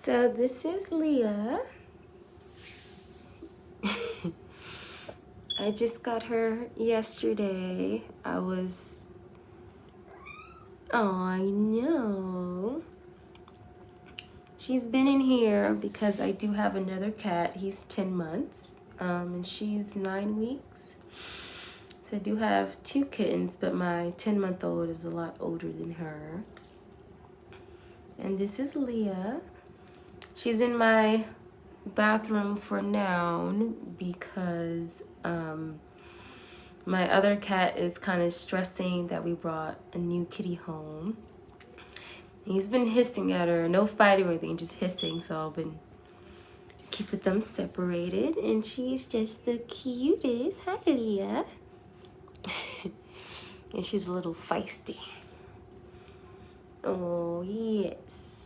So this is Leah. I just got her yesterday. Oh, I know. She's been in here because I do have another cat. He's 10 months, and she's 9 weeks. So I do have 2 kittens, but my 10-month-old is a lot older than her. And this is Leah. She's in my bathroom for now because my other cat is kind of stressing that we brought a new kitty home. He's been hissing at her, no fighting or anything, just hissing, so I've been keeping them separated, and she's just the cutest. Hi, Leah. And she's a little feisty. Oh, yes.